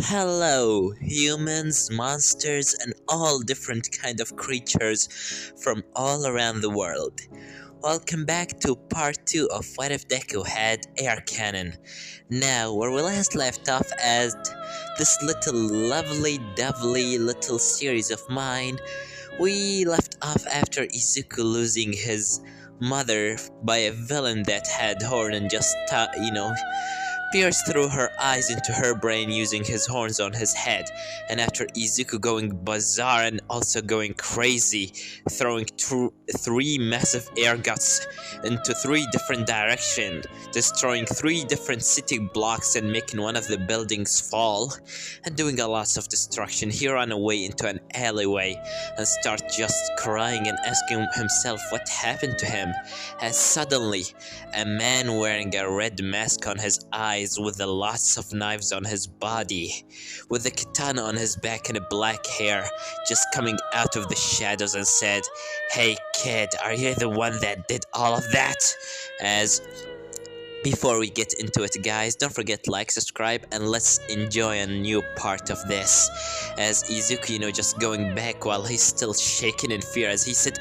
Hello, humans, monsters, and all different kind of creatures from all around the world. Welcome back to part 2 of What If Deku Had Air Cannon. Now, where we last left off as this little lovely, dovely little series of mine, we left off after Izuku losing his mother by a villain that had horn and just, pierced through her eyes into her brain using his horns on his head, and after Izuku going bizarre and also going crazy, throwing three massive air guts into three different directions, destroying three different city blocks and making one of the buildings fall, and doing a lot of destruction, he ran away into an alleyway and start just crying and asking himself what happened to him, as suddenly a man wearing a red mask on his eyes with lots of knives on his body, with a katana on his back and a black hair, just coming out of the shadows and said, "Hey kid, are you the one that did all of that?" As before we get into it, guys, don't forget to like, subscribe, and let's enjoy a new part of this. As Izuku, just going back while he's still shaking in fear, as he said,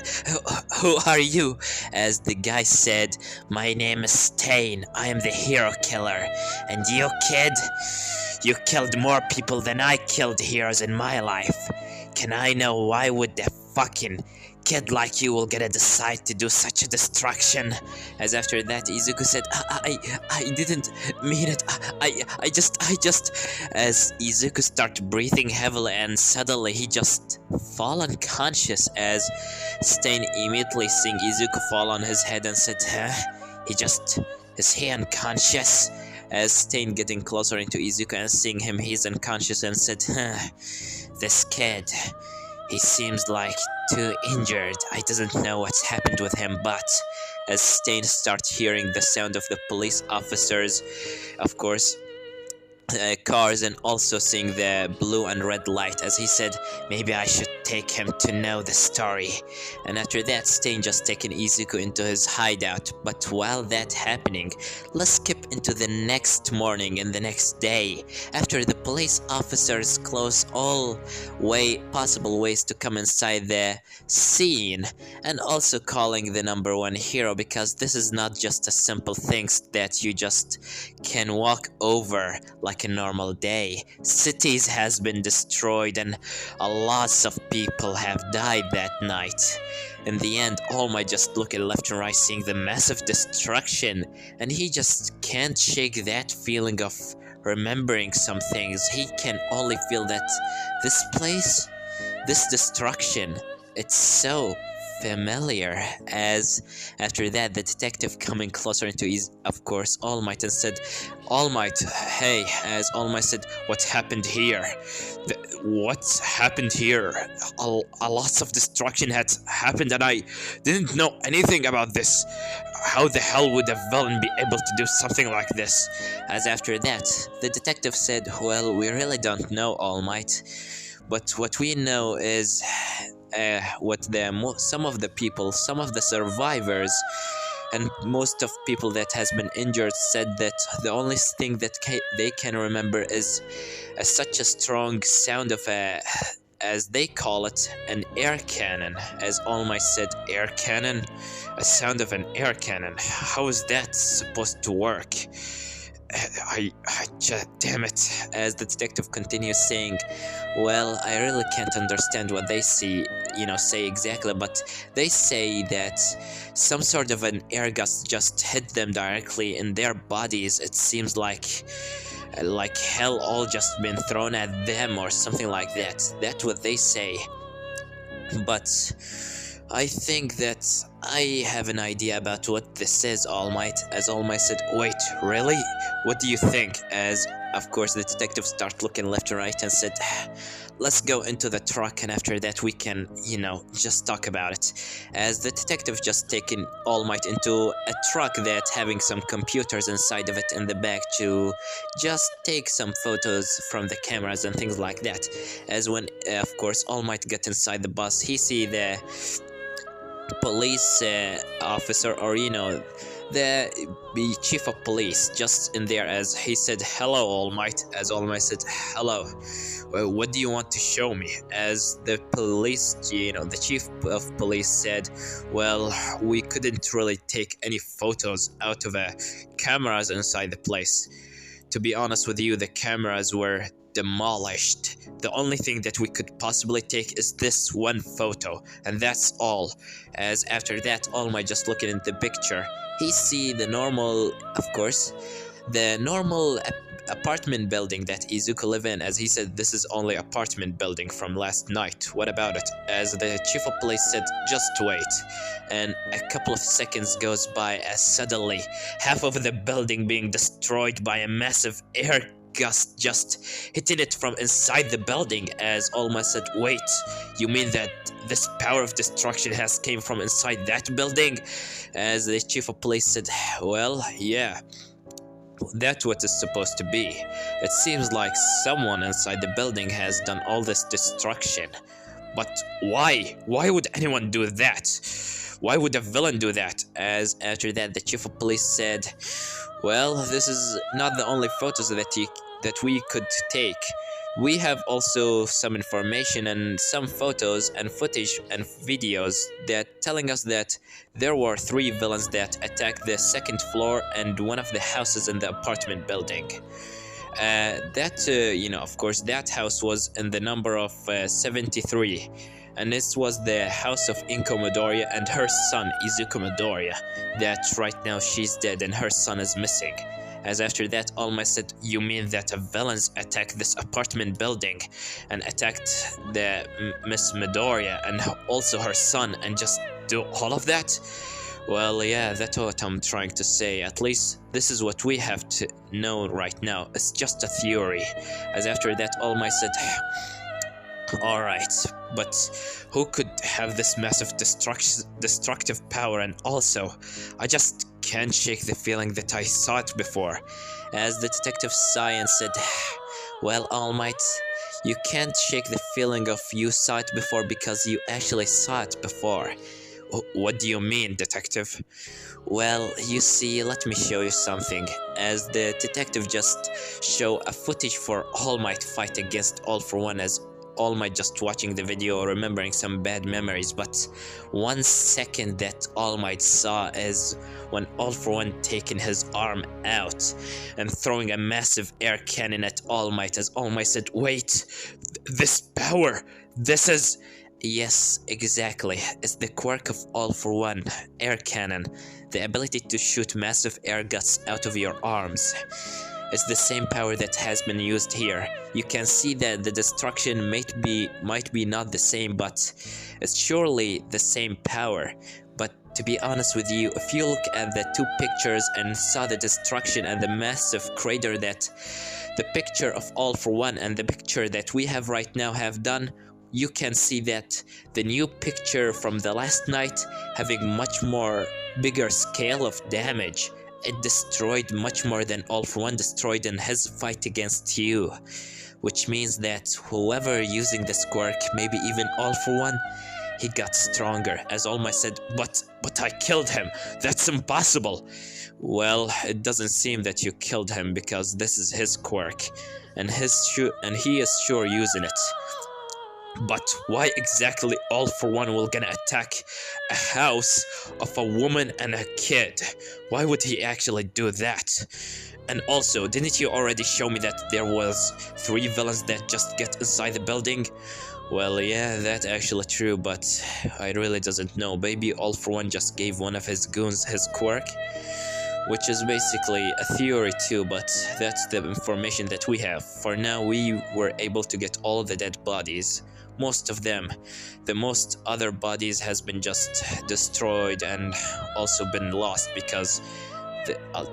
"Who are you?" As the guy said, "My name is Stain. I am the hero killer. And you, kid? You killed more people than I killed heroes in my life. Can I know why would the fucking kid like you will gonna decide to do such a destruction?" As after that Izuku said, I didn't mean it. I just as Izuku started breathing heavily and suddenly he just fall unconscious, as Stain immediately seeing Izuku fall on his head and said, "Huh? Is he unconscious?" As Stain getting closer into Izuku and seeing him he's unconscious and said, "This kid, he seems like too injured. I doesn't know what's happened with him," but as Stain starts hearing the sound of the police officers, of course, cars, and also seeing the blue and red light, as he said, "Maybe I should take him to know the story." And after that, Stain just taking Izuku into his hideout. But while that happening, let's skip into the next morning and the next day, after the police officers close all possible ways to come inside the scene, and also calling the #1 hero, because this is not just a simple things that you just can walk over like a normal day. Cities has been destroyed and a lots of people have died that night. In the end, All Might just looking left and right, seeing the massive destruction, and he just can't shake that feeling of remembering some things. He can only feel that this place, this destruction, it's so familiar. As after that, the detective coming closer into his, of course, All Might, and said, "All Might, hey," as All Might said, "What happened here? What happened here? A lots of destruction had happened and I didn't know anything about this. How the hell would a villain be able to do something like this?" As after that, the detective said, "Well, we really don't know, All Might, but what we know is some of the people, some of the survivors, and most of people that has been injured said that the only thing that they can remember is such a strong sound of as they call it, an air cannon." As All Might said, "Air cannon? A sound of an air cannon? How is that supposed to work?" Damn it. As the detective continues saying, "Well, I really can't understand what they say exactly, but they say that some sort of an air gust just hit them directly in their bodies. It seems like hell all just been thrown at them or something like that. That's what they say. But I think that I have an idea about what this is, All Might." As All Might said, "Wait, really? What do you think?" As, of course, the detective started looking left and right and said, "Let's go into the truck and after that we can, just talk about it." As the detective just taken All Might into a truck that having some computers inside of it in the back to just take some photos from the cameras and things like that. As when, of course, All Might got inside the bus, he see the police officer, or The chief of police just in there as he said, "Hello, All Might." As All Might said, "Hello. What do you want to show me?" As the police, the chief of police said, "Well, we couldn't really take any photos out of cameras inside the place. To be honest with you, the cameras were demolished. The only thing that we could possibly take is this one photo, and that's all." As after that, All Might just looking at the picture, he see the normal, of course, the normal apartment building that Izuku live in. As he said, this is only apartment building from last night. What about it? As the chief of police said, "Just wait." And a couple of seconds goes by as suddenly half of the building being destroyed by a massive air gust just hitting it from inside the building. As All Might said, "Wait, you mean that this power of destruction has came from inside that building?" As the chief of police said, "Well, yeah, that's what it's supposed to be. It seems like someone inside the building has done all this destruction. But why? Why would anyone do that? Why would a villain do that?" As after that, the chief of police said, "Well, this is not the only photos that we could take. We have also some information and some photos and footage and videos that telling us that there were 3 villains that attacked the 2nd floor and one of the houses in the apartment building. Of course, that house was in the number of 73. And this was the house of Inko Midoriya and her son Izuku Midoriya. That right now she's dead and her son is missing." As after that, All Might said, "You mean that a villains attacked this apartment building and attacked the Miss Midoriya and also her son and just do all of that?" "Well, yeah, that's what I'm trying to say. At least this is what we have to know right now. It's just a theory." As after that, All Might said, "Alright, but who could have this massive destructive power? And also, I just can't shake the feeling that I saw it before." As the detective sighed and said, "Well, All Might, you can't shake the feeling of you saw it before because you actually saw it before." "What do you mean, detective?" "Well, you see, let me show you something." As the detective just show a footage for All Might fight against All For One, as All Might just watching the video, remembering some bad memories, but 1 second that All Might saw is when All For One taking his arm out and throwing a massive air cannon at All Might. As All Might said, "Wait, this power, this is..." "Yes, exactly. It's the quirk of All For One, air cannon, the ability to shoot massive air gusts out of your arms. It's the same power that has been used here. You can see that the destruction might be not the same, but it's surely the same power. But to be honest with you, if you look at the 2 pictures and saw the destruction and the massive crater that the picture of All For One and the picture that we have right now have done, you can see that the new picture from the last night having much more bigger scale of damage. It destroyed much more than All For One destroyed in his fight against you. Which means that whoever using this quirk, maybe even All For One, he got stronger." As All Might said, but I killed him. That's impossible." "Well, it doesn't seem that you killed him because this is his quirk, and he is sure using it. But why exactly All For One will gonna attack a house of a woman and a kid? Why would he actually do that? And also, didn't you already show me that there was 3 villains that just get inside the building?" "Well, yeah, that's actually true, but I really doesn't know. Maybe All For One just gave one of his goons his quirk." Which is basically a theory too, but that's the information that we have. For now, we were able to get all the dead bodies. Most of them. The most other bodies has been just destroyed and also been lost because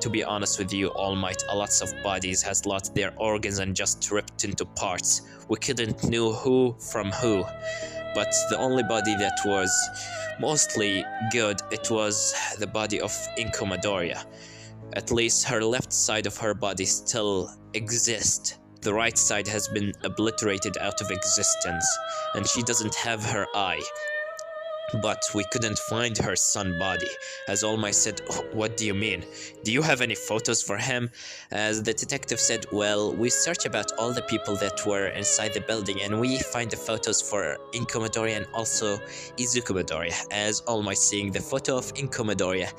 to be honest with you, All Might, a lots of bodies has lost their organs and just ripped into parts. We couldn't know who from who. But the only body that was mostly good, it was the body of Inko Midoriya. At least her left side of her body still exists. The right side has been obliterated out of existence, and she doesn't have her eye. but we couldn't find her son body. As All Might said, "What do you mean? Do you have any photos for him?" As the detective said, "Well, we searched about all the people that were inside the building and we find the photos for Inko Midoriya and also Izuku Midoriya." As All Might seeing the photo of Inko Midoriya,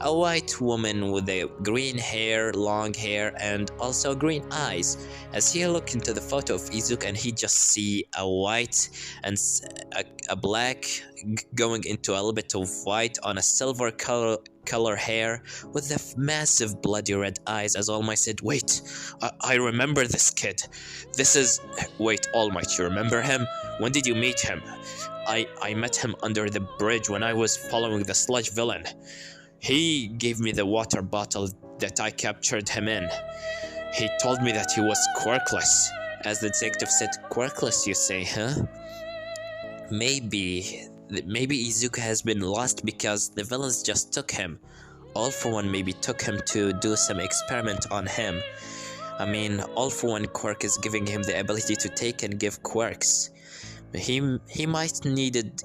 a white woman with a green hair, long hair, and also green eyes. As he looked into the photo of Izuku and he just see a white and a black going into a little bit of white on a silver color hair with the massive bloody red eyes. As All Might said, "Wait, I remember this kid. This is... Wait, All Might, you remember him? When did you meet him?" I met him under the bridge when I was following the sludge villain. He gave me the water bottle that I captured him in. He told me that he was quirkless." As the detective said, "Quirkless, you say, huh? Maybe Izuku has been lost because the villains just took him. All For One maybe took him to do some experiment on him. I mean, All For One quirk is giving him the ability to take and give quirks. He might needed,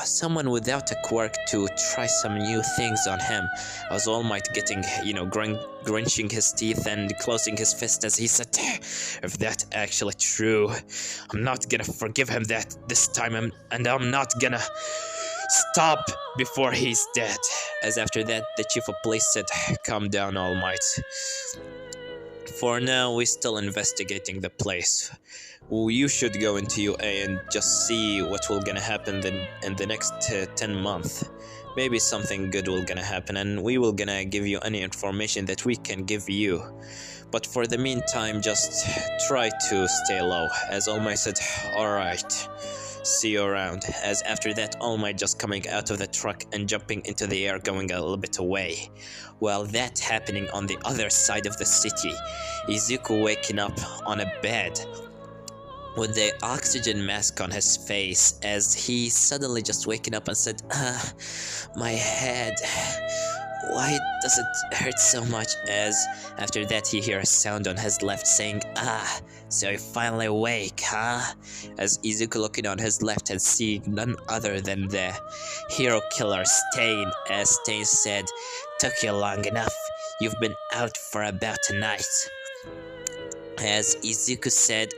someone without a quirk to try some new things on him." As All Might getting, grinching his teeth and closing his fist as he said, "If that's actually true, I'm not gonna forgive him that this time, and I'm not gonna stop before he's dead." As after that, the chief of police said, "Calm down, All Might. For now, we're still investigating the place. You should go into UA and just see what will gonna happen in the next 10 months. Maybe something good will gonna happen, and we will gonna give you any information that we can give you. But for the meantime, just try to stay low." As All Might said, "Alright, see you around." As after that, All Might just coming out of the truck and jumping into the air, going a little bit away. While that happening on the other side of the city, Izuku waking up on a bed with the oxygen mask on his face, as he suddenly just waking up and said, "My head, why does it hurt so much?" As after that he hears a sound on his left saying, "So you're finally awake, huh?" As Izuku looking on his left and seeing none other than the hero killer Stain. As Stain said, "Took you long enough. You've been out for about a night." As Izuku said,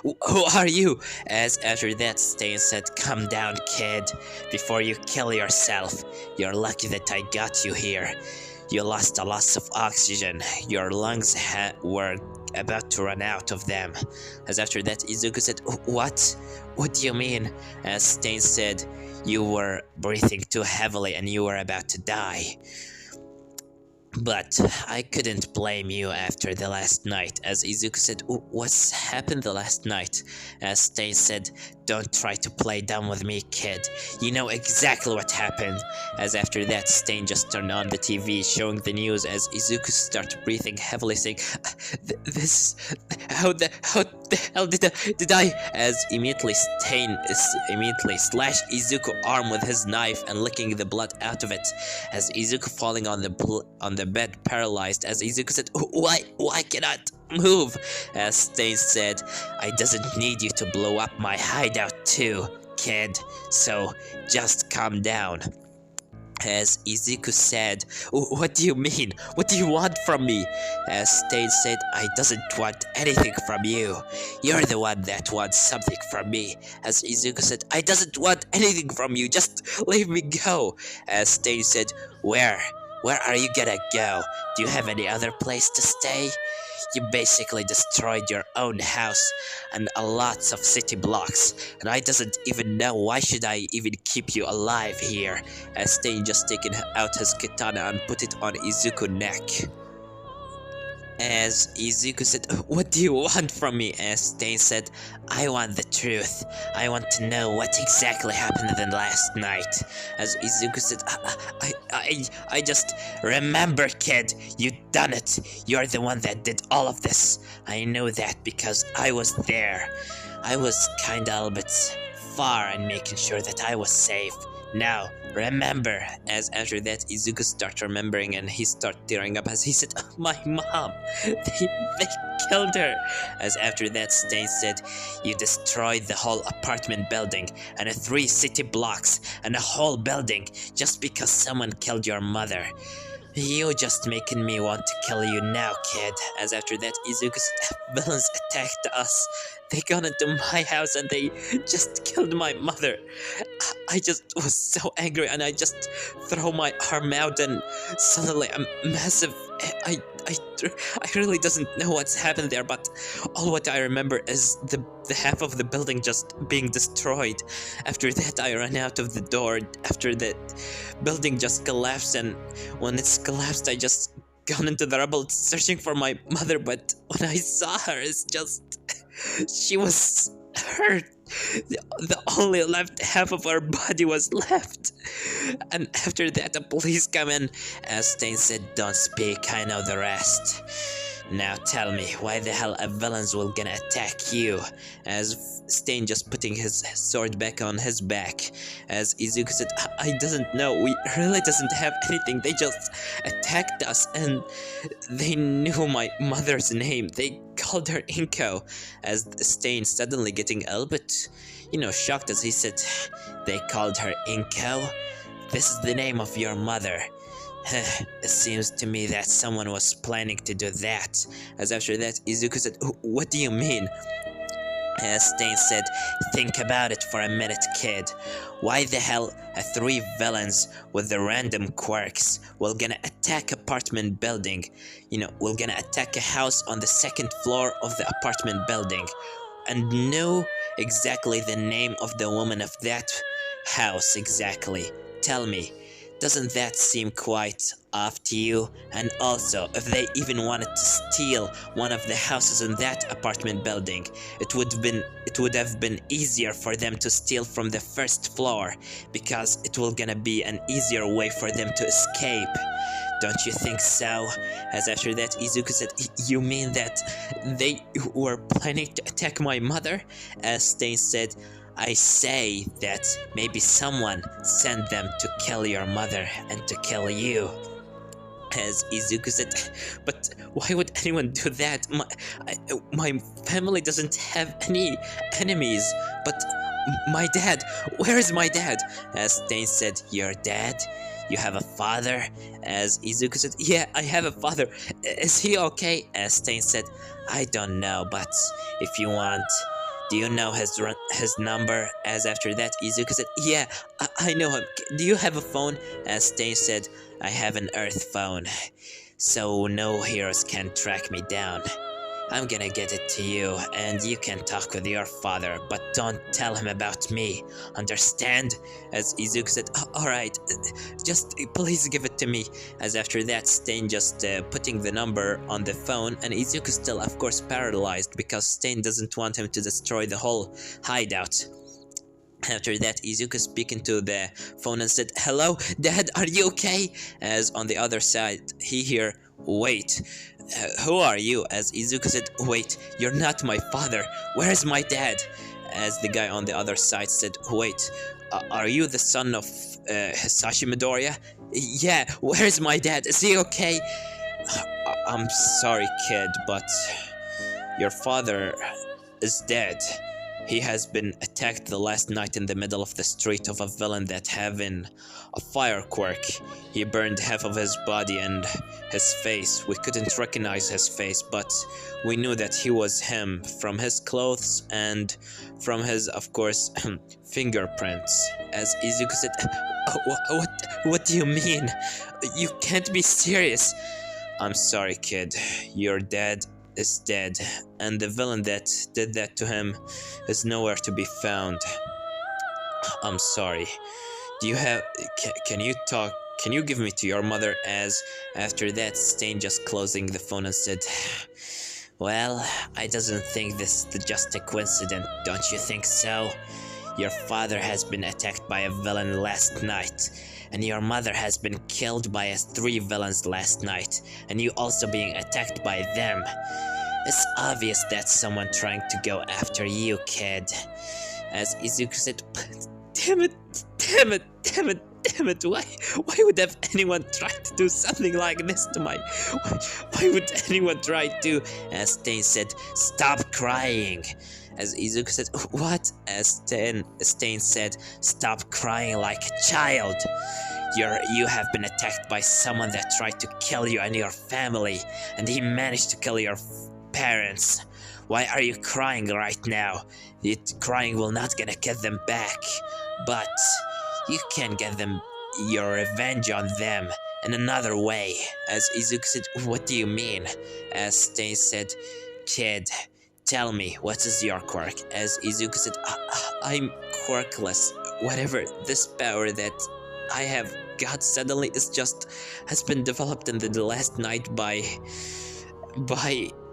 "Who are you?" As after that, Stain said, "Calm down, kid, before you kill yourself. You're lucky that I got you here. You lost a lot of oxygen. Your lungs were about to run out of them." As after that, Izuku said, "What? What do you mean?" As Stain said, "You were breathing too heavily and you were about to die. But I couldn't blame you after the last night." As Izuku said, "What's happened the last night?" As Stain said, "Don't try to play dumb with me, kid. You know exactly what happened." As after that, Stain just turned on the TV, showing the news as Izuku started breathing heavily, saying, How the hell did I?" As immediately Stain slashed Izuku's arm with his knife and licking the blood out of it. As Izuku falling on the bed paralyzed. As Izuku said, "Why cannot move?" As Stain said, "I doesn't need you to blow up my hideout too, kid, so just calm down." As Izuku said, "What do you mean? What do you want from me?" As Stain said, "I doesn't want anything from you. You're the one that wants something from me." As Izuku said, "I doesn't want anything from you. Just leave me go." As Stain said, Where are you gonna go? Do you have any other place to stay? You basically destroyed your own house and a lots of city blocks, and I doesn't even know why should I even keep you alive here." As Stain just taken out his katana and put it on Izuku's neck. As Izuku said, "What do you want from me?" As Stain said, "I want the truth. I want to know what exactly happened the last night." As Izuku said, I just remember, kid. You done it. You're the one that did all of this. I know that because I was there. I was kinda a little bit far and making sure that I was safe. Now, remember. As after that, Izuku starts remembering and he starts tearing up as he said, my mom, they killed her. As after that, Stain said, you destroyed the whole apartment building and 3 city blocks and a whole building just because someone killed your mother. You just making me want to kill you now, kid. As after that, Izuku's villains attacked us. They got into my house and they just killed my mother. I just was so angry and I just throw my arm out and suddenly a massive. I really doesn't know what's happened there, but all what I remember is the half of the building just being destroyed. After that, I ran out of the door. After that, building just collapsed, and when it's collapsed, I just gone into the rubble searching for my mother. But when I saw her, it's just she was hurt. The only left half of her body was left. And after that, the police come in. As Stain said, don't speak, I know the rest. Now tell me, why the hell a villains will gonna attack you? As Stain just putting his sword back on his back. As Izuku said, I doesn't know, we really doesn't have anything, they just attacked us and they knew my mother's name, they called her Inko. As Stain suddenly getting a little bit, shocked as he said, they called her Inko? This is the name of your mother. It seems to me that someone was planning to do that. As after that, Izuku said, what do you mean? As Stain said, think about it for a minute, kid. Why the hell are 3 villains with the random quirks will gonna attack apartment building? Will gonna attack a house on the 2nd floor of the apartment building and know exactly the name of the woman of that house exactly. Tell me, doesn't that seem quite off to you? And also, if they even wanted to steal one of the houses in that apartment building, it would have been easier for them to steal from the 1st floor, because it will gonna be an easier way for them to escape. Don't you think so? As after that, Izuku said, you mean that they were planning to attack my mother? As Stain said, I say that maybe someone sent them to kill your mother and to kill you. As Izuku said, but why would anyone do that? My family doesn't have any enemies, but my dad, where is my dad? As Stain said, your dad? You have a father? As Izuku said, yeah, I have a father. Is he okay? As Stain said, I don't know, but if you want, do you know his number? As after that, Izuku said, yeah, I know him. Do you have a phone? As Stain said, I have an Earth phone, so no heroes can track me down. I'm gonna get it to you, and you can talk with your father, but don't tell him about me. Understand? As Izuku said, alright, just please give it to me. As after that, Stain just putting the number on the phone, and Izuku still, of course, paralyzed, because Stain doesn't want him to destroy the whole hideout. After that, Izuku speaking to the phone and said, hello, Dad, are you okay? As on the other side, he hear, wait, who are you? As Izuku said, wait, you're not my father. Where is my dad? As the guy on the other side said, wait, are you the son of Hisashi Midoriya? Yeah, where is my dad? Is he okay? I'm sorry, kid, but your father is dead. He has been attacked the last night in the middle of the street of a villain that having a fire quirk. He burned half of his body and his face. We couldn't recognize his face, but we knew that he was him from his clothes and from his, of course, fingerprints. As Izuku said, what do you mean? You can't be serious. I'm sorry, kid. Your dad is dead, and the villain that did that to him is nowhere to be found. I'm sorry. Do you have... Can you talk... Can you give me to your mother? As after that, Stain just closing the phone and said, well, I doesn't think this is just a coincidence, don't you think so? Your father has been attacked by a villain last night, and your mother has been killed by 3 villains last night, and you also being attacked by them. It's obvious that's someone trying to go after you, kid. As Izuku said, damn it, Damn it, why would have anyone try to do something like this to my... Why would anyone try to... As Stain said, stop crying. As Izuku said, what? As Stain said, stop crying like a child. You have been attacked by someone that tried to kill you and your family, and he managed to kill your parents. Why are you crying right now? Crying will not gonna get them back, but you can get them your revenge on them in another way. As Izuku said, what do you mean? As Stain said, kid, tell me, what is your quirk? As Izuku said, I'm quirkless. Whatever this power that I have got suddenly has been developed in the last night by,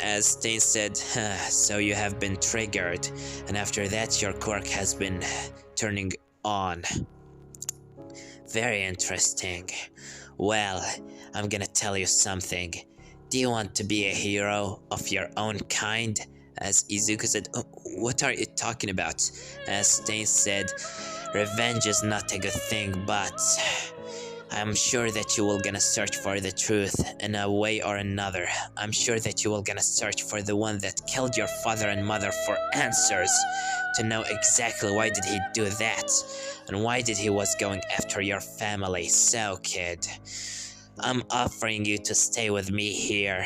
as Stain said, so you have been triggered, and after that your quirk has been turning on. Very interesting. Well, I'm gonna tell you something. Do you want to be a hero of your own kind? As Izuku said, what are you talking about? As Stain said, revenge is not a good thing, but I'm sure that you will gonna search for the truth in a way or another. I'm sure that you will gonna search for the one that killed your father and mother for answers, to know exactly why did he do that, and why did he was going after your family. So kid, I'm offering you to stay with me here.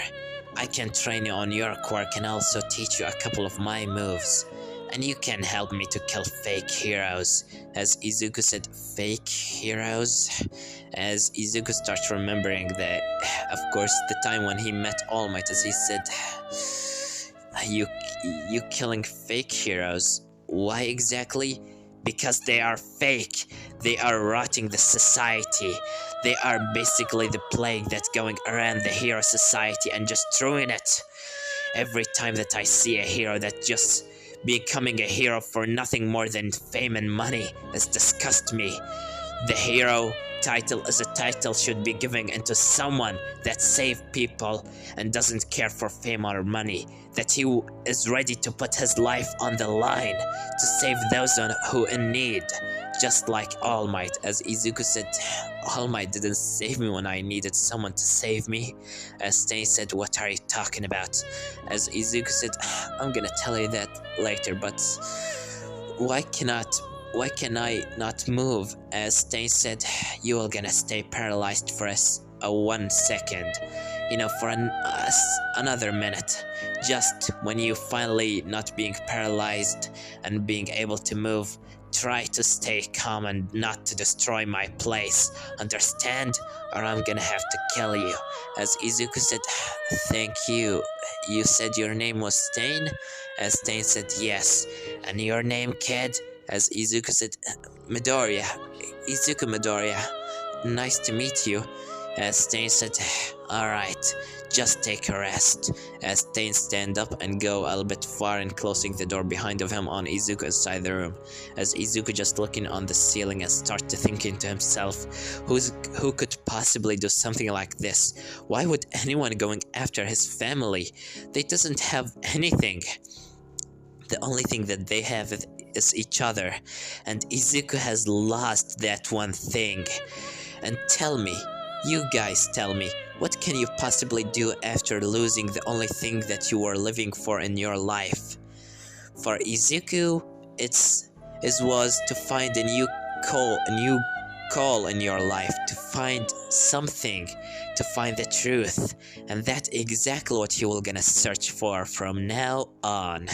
I can train you on your quirk and also teach you a couple of my moves, and you can help me to kill fake heroes. As Izuku said, fake heroes? As Izuku starts remembering that, of course, the time when he met All Might, as he said, you killing fake heroes. Why exactly? Because they are fake. They are rotting the society. They are basically the plague that's going around the hero society and just ruin it. Every time that I see a hero that just becoming a hero for nothing more than fame and money, has disgusted me. The hero title as a title should be given into someone that saves people and doesn't care for fame or money, that he is ready to put his life on the line to save those who in need, just like All Might. As Izuku said, All Might didn't save me when I needed someone to save me. As Stain said, what are you talking about? As Izuku said, I'm gonna tell you that later, but why can I not move? As Stain said, you will gonna stay paralyzed for a 1 second, for another minute. Just when you finally not being paralyzed and being able to move, try to stay calm and not to destroy my place, understand? Or I'm gonna have to kill you. As Izuku said, thank you. You said your name was Stain? As Stain said, yes. And your name, kid? As Izuku said, Midoriya. Izuku Midoriya. Nice to meet you. As Stain said, alright, just take a rest. As Stain stand up and go a little bit far and closing the door behind of him on Izuku inside the room. As Izuku just looking on the ceiling and start to thinking to himself, who could possibly do something like this? Why would anyone going after his family? They doesn't have anything. The only thing that they have is each other, and Izuku has lost that one thing. And tell me, you guys tell me, what can you possibly do after losing the only thing that you were living for in your life? For Izuku, it was to find a new call in your life, to find something, to find the truth, and that's exactly what he will gonna search for from now on.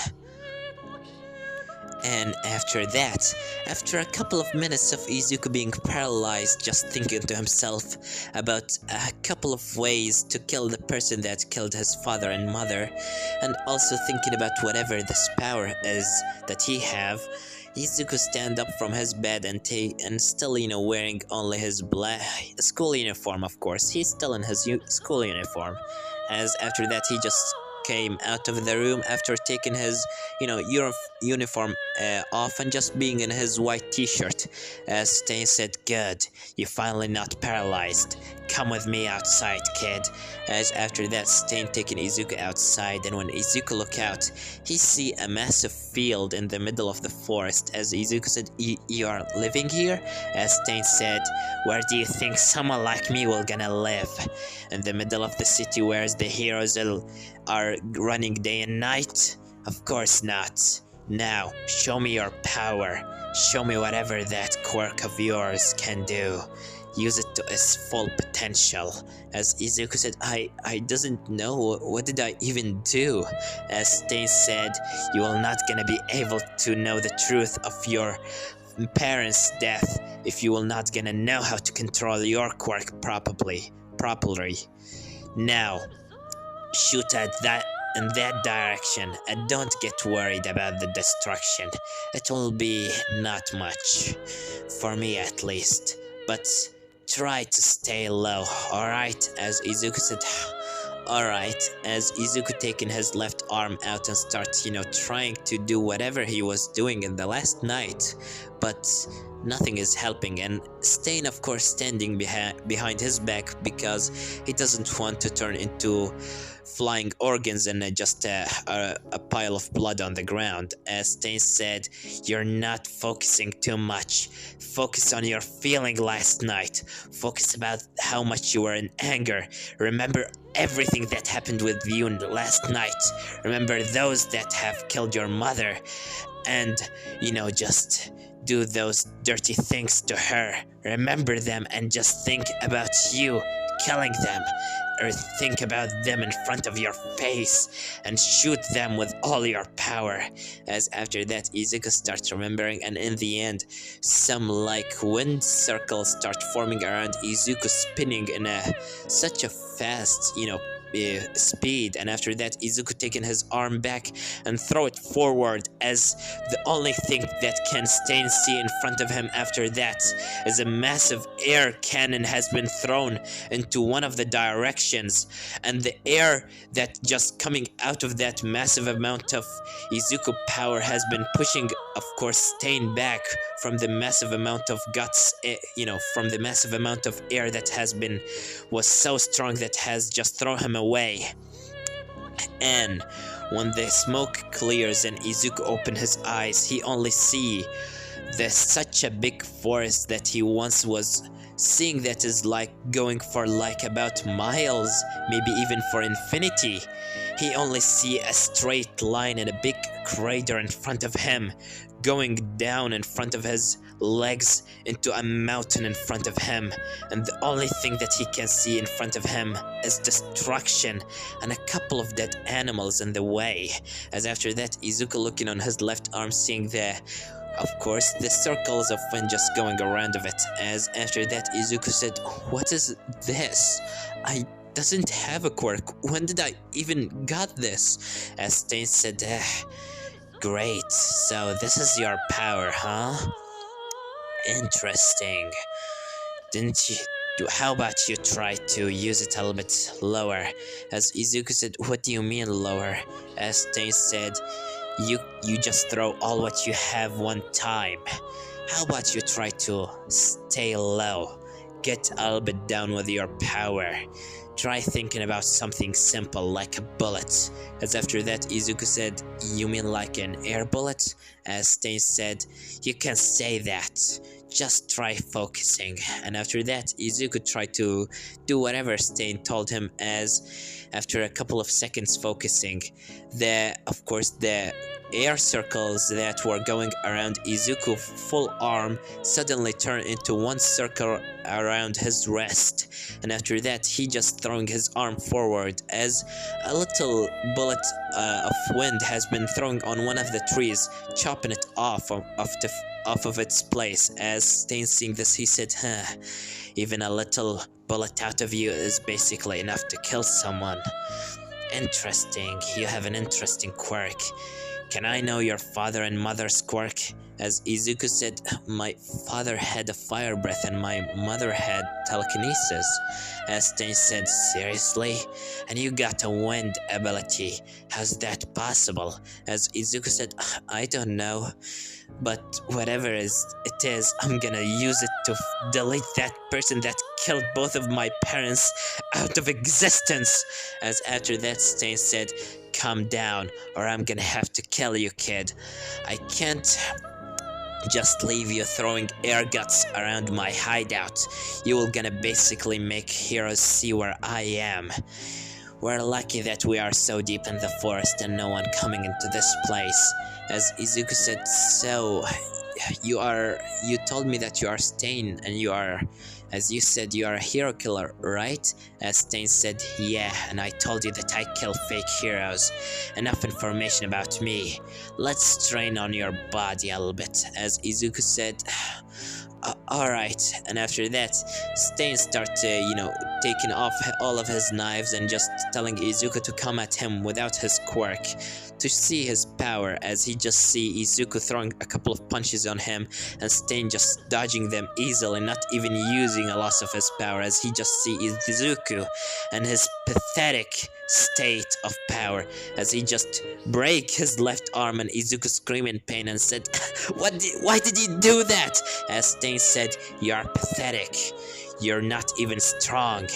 And after that, after a couple of minutes of Izuku being paralyzed, just thinking to himself about a couple of ways to kill the person that killed his father and mother, and also thinking about whatever this power is that he have, Izuku stand up from his bed and still, wearing only his black school uniform, of course. He's still in his school uniform. As after that, he just came out of the room after taking his, uniform off and just being in his white t-shirt. As Stain said, "Good, you're finally not paralyzed. Come with me outside, kid." As after that, Stain taking Izuku outside, and when Izuku look out, he see a massive field in the middle of the forest. As Izuku said, "You are living here?" As Stain said, "Where do you think someone like me will gonna live? In the middle of the city where the heroes are running day and night? Of course not. Now, show me your power. Show me whatever that quirk of yours can do. Use it to its full potential." As Izuku said, I doesn't know, what did I even do?" As Stain said, "You will not gonna be able to know the truth of your parents' death if you will not gonna know how to control your quirk properly. Now, shoot at that in that direction, and don't get worried about the destruction. It will be not much, for me at least, but try to stay low, alright?" As Izuku said, "Alright," as Izuku taking his left arm out and starts, trying to do whatever he was doing in the last night, but nothing is helping. And Stain, of course, standing behind his back because he doesn't want to turn into flying organs and just a pile of blood on the ground. As Stain said, "You're not focusing too much. Focus on your feeling last night. Focus about how much you were in anger. Remember everything that happened with you last night. Remember those that have killed your mother, and just do those dirty things to her. Remember them and just think about you killing them, or think about them in front of your face and shoot them with all your power." As after that, Izuku starts remembering, and in the end, some wind circles start forming around Izuku, spinning in such a fast, speed. And after that, Izuku taking his arm back and throw it forward, as the only thing that can Stain see in front of him after that is a massive air cannon has been thrown into one of the directions, and the air that just coming out of that massive amount of Izuku power has been pushing, of course, Stain back from the massive amount of from the massive amount of air that was so strong that has just thrown him away. And when the smoke clears and Izuku opens his eyes, he only see such a big forest that he once was seeing, that is going for about miles, maybe even for infinity. He only see a straight line and a big crater in front of him, going down in front of his legs into a mountain in front of him, and the only thing that he can see in front of him is destruction and a couple of dead animals in the way. As after that, Izuku looking on his left arm, seeing of course, the circles of wind just going around of it. As after that, Izuku said, "What is this? I doesn't have a quirk. When did I even got this?" As Stain said, "Great, so this is your power, huh? Interesting. How about you try to use it a little bit lower?" As Izuku said, "What do you mean lower?" As Stain said, You just throw all what you have one time. How about you try to stay low? Get a little bit down with your power. Try thinking about something simple like a bullet." As after that, Izuku said, "You mean like an air bullet?" As Stain said, "You can say that. Just try focusing." And after that, Izuku tried to do whatever Stain told him, as after a couple of seconds focusing, of course, the air circles that were going around Izuku's full arm suddenly turned into one circle around his wrist. And after that, he just throwing his arm forward, as a little bullet of wind has been thrown on one of the trees, chopping it off of its place. As Stain seeing this, he said, "Even a little bullet out of you is basically enough to kill someone. Interesting, you have an interesting quirk. Can I know your father and mother's quirk? As Izuku said, my father had a fire breath and my mother had telekinesis. As Stain said, seriously? And you got a wind ability. How's that possible? As Izuku said, I don't know. But whatever it is, I'm gonna use it to delete that person that killed both of my parents out of existence. As after that, Stain said, calm down or I'm gonna have to kill you, kid. I can't just leave you throwing air guts around my hideout. You will gonna basically make heroes see where I am. We're lucky that we are so deep in the forest and no one coming into this place. As Izuku said, so you told me that you are Stain and you are, as you said, you are a hero killer, right? As Stain said, yeah, and I told you that I kill fake heroes. Enough information about me. Let's strain on your body a little bit. As Izuku said, alright. And after that, Stain started, taking off all of his knives and just telling Izuku to come at him without his quirk. To see his power, as he just see Izuku throwing a couple of punches on him and Stain just dodging them easily, not even using a loss of his power, as he just see Izuku and his pathetic state of power, as he just break his left arm and Izuku scream in pain and said, why did you do that? As Stain said, you are pathetic. You're not even strong.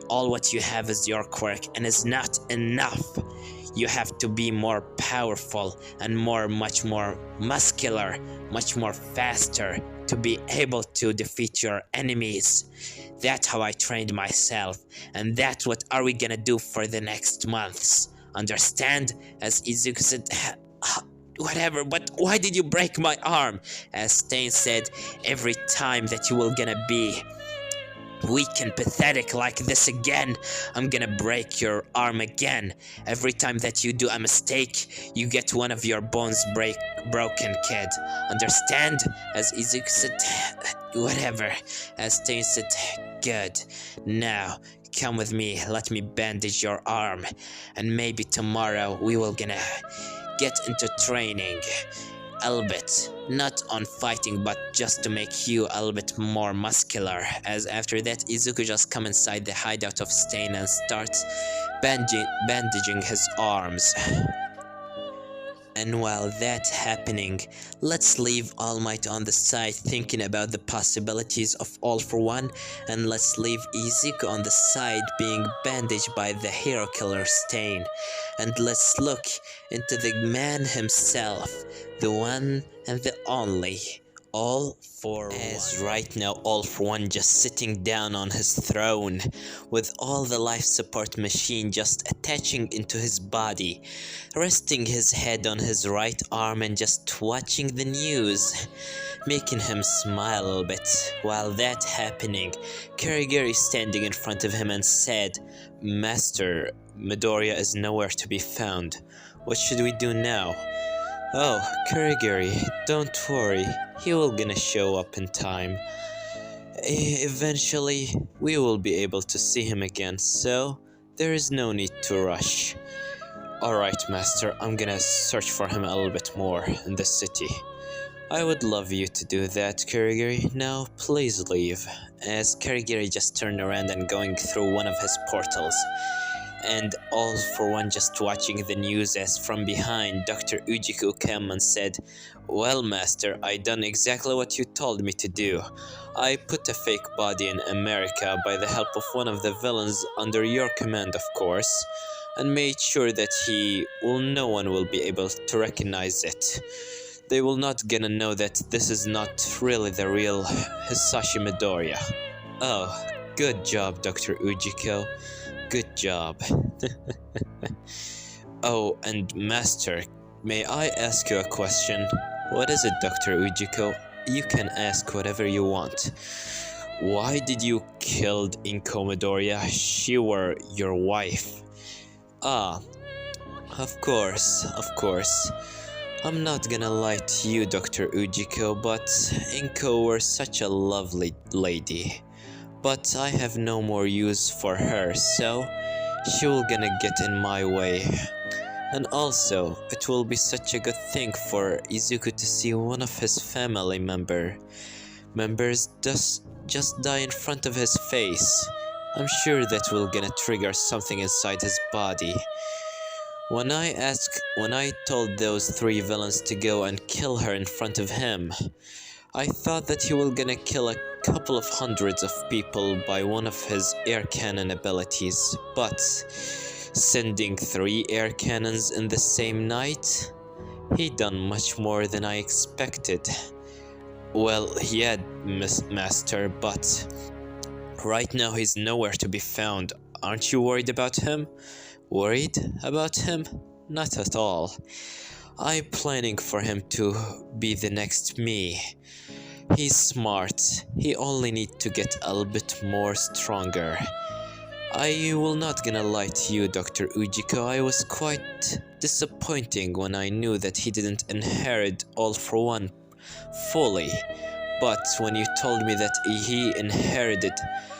All what you have is your quirk and is not enough. You have to be more powerful and much more muscular, much more faster to be able to defeat your enemies. That's how I trained myself, and that's what are we gonna do for the next months. Understand? As Izuku said, whatever, but why did you break my arm? As Stain said, every time that you will gonna be weak and pathetic like this again, I'm gonna break your arm again. Every time that you do a mistake, you get one of your bones broken, kid. Understand? As Izuku said, whatever. As Stain said, good. Now, come with me, let me bandage your arm. And maybe tomorrow we will gonna get into training. A little bit, not on fighting, but just to make you a little bit more muscular. As after that, Izuku just come inside the hideout of Stain and starts bandaging his arms. And while that's happening, let's leave All Might on the side thinking about the possibilities of All for One, and let's leave Izuku on the side being bandaged by the hero killer Stain. And let's look into the man himself, the one and the only, All for One. As right now, All for One just sitting down on his throne, with all the life support machine just attaching into his body, resting his head on his right arm and just watching the news, making him smile a little bit. While that happening, Kurigiri standing in front of him and said, Master, Midoriya is nowhere to be found. What should we do now? Oh, Kurigiri, don't worry, he will gonna show up in time. Eventually, we will be able to see him again, so there is no need to rush. Alright, Master, I'm gonna search for him a little bit more in the city. I would love you to do that, Kurigiri. Now, please leave. As Kurigiri just turned around and going through one of his portals. And All for One just watching the news, as from behind Dr. Ujiko came and said, well, Master, I done exactly what you told me to do. I put a fake body in America by the help of one of the villains under your command, of course, and made sure that no one will be able to recognize it. They will not gonna know that this is not really the real Hisashi Midoriya. Oh, good job, Dr. Ujiko. Good job. Oh, and Master, may I ask you a question? What is it, Dr. Ujiko? You can ask whatever you want. Why did you kill Inko Midoriya? She were your wife. Ah, of course. I'm not gonna lie to you, Dr. Ujiko, but Inko were such a lovely lady. But I have no more use for her, so she will gonna get in my way. And also, it will be such a good thing for Izuku to see one of his family members just die in front of his face. I'm sure that will gonna trigger something inside his body. When I told those three villains to go and kill her in front of him, I thought that he will gonna kill a couple of hundreds of people by one of his air cannon abilities, but sending 3 air cannons in the same night? He done much more than I expected. Well, he had, Master, but right now he's nowhere to be found. Aren't you worried about him? Worried about him? Not at all. I'm planning for him to be the next me. He's smart. He only need to get a little bit more stronger. I will not gonna lie to you, Dr. Ujiko, I was quite disappointing when I knew that he didn't inherit All for One fully. But when you told me that he inherited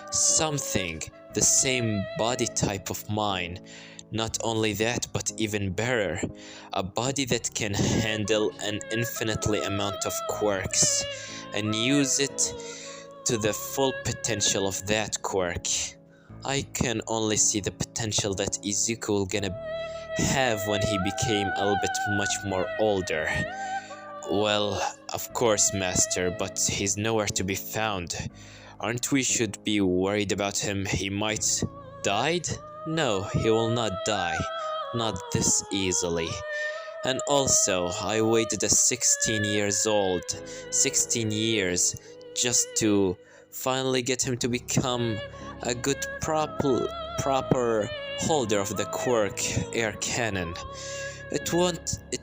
something, the same body type of mine, not only that, but even better, a body that can handle an infinitely amount of quirks and use it to the full potential of that quirk. I can only see the potential that Izuku will gonna have when he became a little bit much more older. Well, of course, Master, but he's nowhere to be found. Aren't we should be worried about him? He might died? No, he will not die. Not this easily. And also, I waited a 16 years old, 16 years, just to finally get him to become a good proper holder of the quirk air cannon. It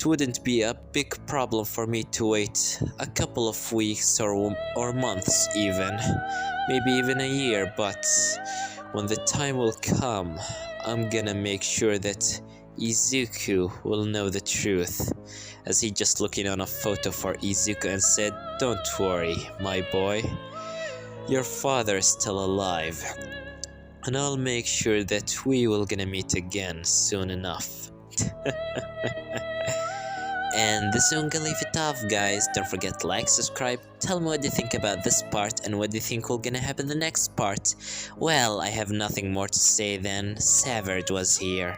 wouldn't be a big problem for me to wait a couple of weeks or months even, maybe even a year, but when the time will come, I'm gonna make sure that Izuku will know the truth, as he just looking on a photo for Izuku and said, "Don't worry, my boy, your father is still alive, and I'll make sure that we will gonna meet again soon enough." And this is gonna leave it off, guys. Don't forget to like, subscribe, tell me what you think about this part and what you think will gonna happen in the next part. Well, I have nothing more to say than Savard was here.